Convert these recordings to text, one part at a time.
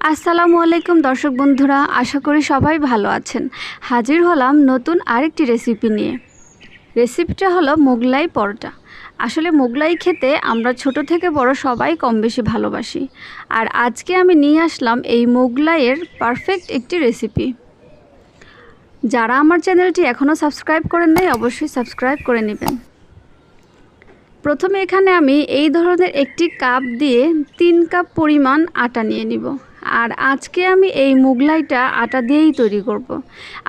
আসসালামু আলাইকুম দর্শক বন্ধুরা, আশা করি সবাই ভালো আছেন। হাজির হলাম নতুন আরেকটি রেসিপি নিয়ে। রেসিপিটা হলো মোগলাই পরোটা। আসলে মোগলাই খেতে আমরা ছোট থেকে বড় সবাই কম বেশি ভালোবাসি। আর আজকে আমি নিয়ে আসলাম এই মোগলাইয়ের পারফেক্ট একটি রেসিপি। যারা আমার চ্যানেলটি এখনও সাবস্ক্রাইব করেন নাই অবশ্যই সাবস্ক্রাইব করে নেবেন। প্রথমে এখানে আমি এই ধরনের একটি কাপ দিয়ে 3 কাপ পরিমাণ আটা নিয়ে নিব। আর আজকে আমি এই মোগলাইটা আটা দিয়েই তৈরি করব।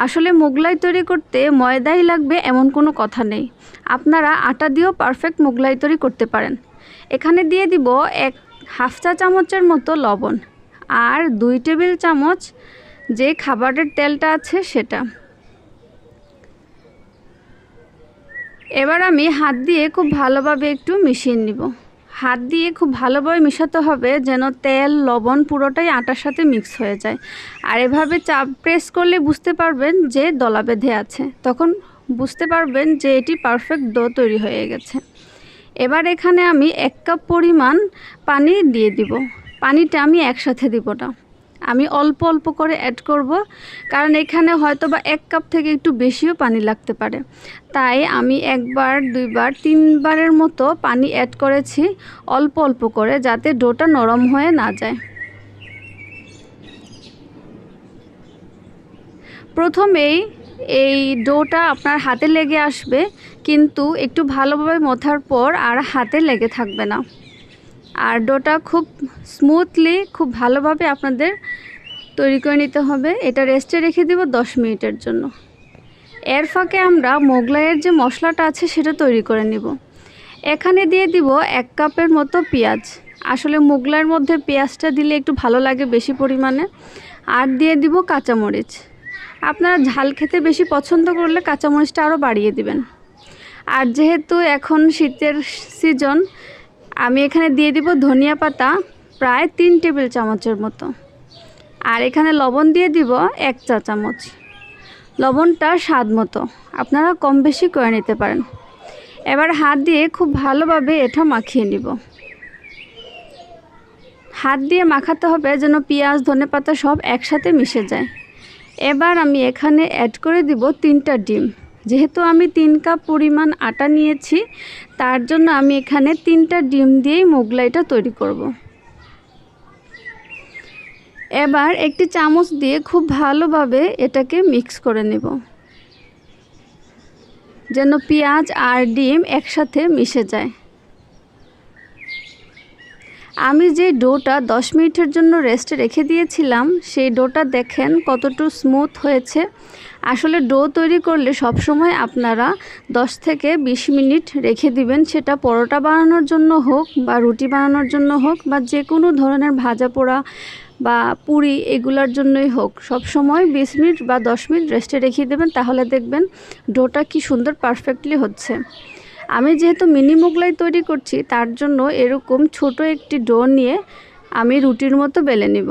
আসলে মোগলাই তৈরি করতে ময়দাই লাগবে এমন কোনো কথা নেই, আপনারা আটা দিয়েও পারফেক্ট মোগলাই তৈরি করতে পারেন। এখানে দিয়ে দিব হাফ চা চামচের মতো লবণ আর 2 টেবিল চামচ যে খাবারের তেলটা আছে সেটা। এবার আমি হাত দিয়ে খুব ভালোভাবে একটু মিশিয়ে নিব। হাত দিয়ে খুব ভালোভাবে মেশাতে হবে যেন তেল লবণ পুরোটাই আটার সাথে মিক্স হয়ে যায়। আর এভাবে চাপ প্রেস করলে বুঝতে পারবেন যে দলা বেঁধে আছে, তখন বুঝতে পারবেন যে এটি পারফেক্ট ডো তৈরি হয়ে গেছে। এবার এখানে আমি 1 কাপ পরিমাণ পানি দিয়ে দিব। পানিটা আমি একসাথে দিব না, আমি অল্প অল্প করে অ্যাড করব, কারণ এখানে হয়তো বা 1 কাপ থেকে একটু বেশিও পানি লাগতে পারে। তাই আমি 1 বার 2 বার 3 বারের মতো পানি অ্যাড করেছি অল্প অল্প করে, যাতে ডোটা নরম হয়ে না যায়। প্রথমেই এই ডোটা আপনার হাতে লেগে আসবে, কিন্তু একটু ভালোভাবে মথার পর আর হাতে লেগে থাকবে না। আর ডোটা খুব স্মুথলি খুব ভালোভাবে আপনাদের তৈরি করে নিতে হবে। এটা রেস্টে রেখে দেব 10 মিনিটের জন্য। এর ফাঁকে আমরা মোগলাইয়ের যে মশলাটা আছে সেটা তৈরি করে নিব। এখানে দিয়ে দিব 1 কাপের মতো পেঁয়াজ। আসলে মোগলাইয়ের মধ্যে পেঁয়াজটা দিলে একটু ভালো লাগে বেশি পরিমাণে। আর দিয়ে দিব কাঁচামরিচ। আপনারা ঝাল খেতে বেশি পছন্দ করলে কাঁচামরিচটা আরও বাড়িয়ে দিবেন। আর যেহেতু এখন শীতের সিজন, আমি এখানে দিয়ে দিব ধনিয়া পাতা প্রায় 3 টেবিল চামচের মতো। আর এখানে লবণ দিয়ে দিব 1 চা চামচ। লবণটা স্বাদ মতো, আপনারা কম বেশি করে নিতে পারেন। এবার হাত দিয়ে খুব ভালোভাবে এটা মাখিয়ে নিব। হাত দিয়ে মাখাতে হবে যেন পেঁয়াজ ধনেপাতা সব একসাথে মিশে যায়। এবার আমি এখানে অ্যাড করে দিব 3টা ডিম। যেহেতু আমি 3 কাপ পরিমাণ আটা নিয়েছি, তার জন্য আমি এখানে 3টা ডিম দিয়েই মোগলাইটা তৈরি করব। এবার একটি চামচ দিয়ে খুব ভালোভাবে এটাকে মিক্স করে নেব, যেন পেঁয়াজ আর ডিম একসাথে মিশে যায়। আমি যে ডোটা 10 মিনিটের জন্য রেস্টে রেখে দিয়েছিলাম, সেই ডোটা দেখেন কতটুকু স্মুথ হয়েছে। আসলে ডো তৈরি করলে সব সময় আপনারা 10 থেকে 20 মিনিট রেখে দিবেন, সেটা পরোটা বানানোর জন্য হোক বা রুটি বানানোর জন্য হোক বা যে কোনো ধরনের ভাজা পোড়া বা পুরি এগুলোর জন্যই হোক। সব সময় 20 মিনিট বা 10 মিনিট রেস্টে রেখে দেবেন, তাহলে দেখবেন ডোটা কি সুন্দর পারফেক্টলি হচ্ছে। আমি যেহেতু মিনি মোগলাই তৈরি করছি, তার জন্য এরকম ছোট একটি ডো নিয়ে আমি রুটির মতো বেলে নিব।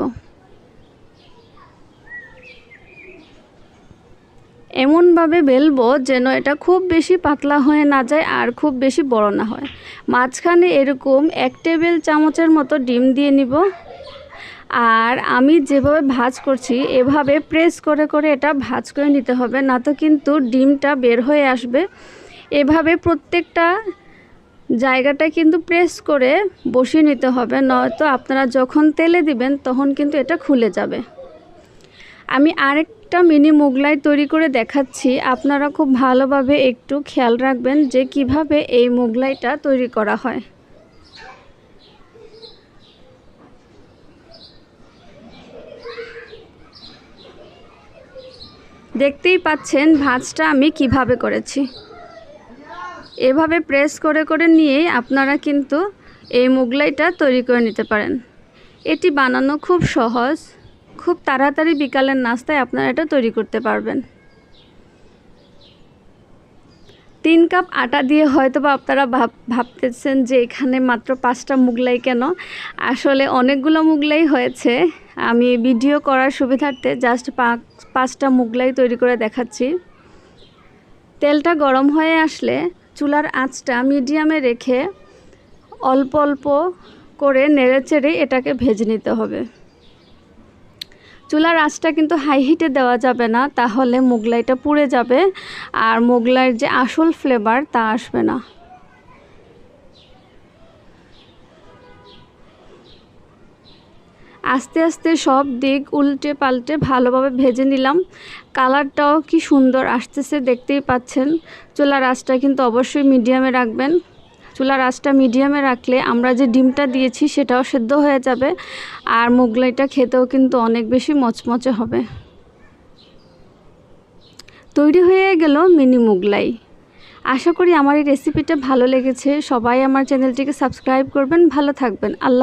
এমনভাবে বেলবো যেন এটা খুব বেশি পাতলা হয়ে না যায় আর খুব বেশি বড় না হয়। মাঝখানে এরকম 1 টেবিল চামচের মতো ডিম দিয়ে নিব। আর আমি যেভাবে ভাঁজ করছি এভাবে প্রেস করে করে এটা ভাঁজ করে নিতে হবে, না তো কিন্তু ডিমটা বের হয়ে আসবে। এভাবে প্রত্যেকটা জায়গাটা কিন্তু প্রেস করে বসিয়ে নিতে হবে, নয়তো আপনারা যখন তেলে দিবেন তখন কিন্তু এটা খুলে যাবে। আমি আরেকটা মিনি মোগলাই তৈরি করে দেখাচ্ছি, আপনারা খুব ভালোভাবে একটু খেয়াল রাখবেন যে কিভাবে এই মোগলাইটা তৈরি করা হয়। দেখতেই পাচ্ছেন ভাঁজটা আমি কিভাবে করেছি। এভাবে প্রেস করে করে নিয়েই আপনারা কিন্তু এই মোগলাইটা তৈরি করে নিতে পারেন। এটি বানানো খুব সহজ, খুব তাড়াতাড়ি বিকালের নাস্তায় আপনারা এটা তৈরি করতে পারবেন। 3 কাপ আটা দিয়ে হয়তো বা আপনারা ভাবতেছেন যে এখানে মাত্র 5টা মোগলাই কেন। আসলে অনেকগুলো মোগলাই হয়েছে, আমি ভিডিও করার সুবিধার্থে জাস্ট 5টা মোগলাই তৈরি করে দেখাচ্ছি। তেলটা গরম হয়ে আসলে চুলার আঁচটা মিডিয়ামে রেখে অল্প অল্প করে নেড়েচেড়ে এটাকে ভেজে নিতে হবে। চুলার আঁচটা কিন্তু হাই হিটে দেওয়া যাবে না, তাহলে মোগলাইটা পুড়ে যাবে আর মোগলাইয়ের যে আসল ফ্লেভার তা আসবে না। আস্তে আস্তে সব দিক উল্টে পাল্টে ভালোভাবে ভেজে নিলাম। কালারটাও কি সুন্দর আসতেছে, দেখতেই পাচ্ছেন। চুলার আঁচটা কিন্তু অবশ্যই মিডিয়ামে রাখবেন। চুলার আঁচটা মিডিয়ামে রাখলে আমরা যে ডিমটা দিয়েছি সেটাও সেদ্ধ হয়ে যাবে, আর মোগলাইটা খেতেও কিন্তু অনেক বেশি মচমচে হবে। তৈরি হয়ে গেল মিনি মোগলাই। আশা করি আমার এই রেসিপিটা ভালো লেগেছে। সবাই আমার চ্যানেলটিকে সাবস্ক্রাইব করবেন। ভালো থাকবেন। আল্লাহ।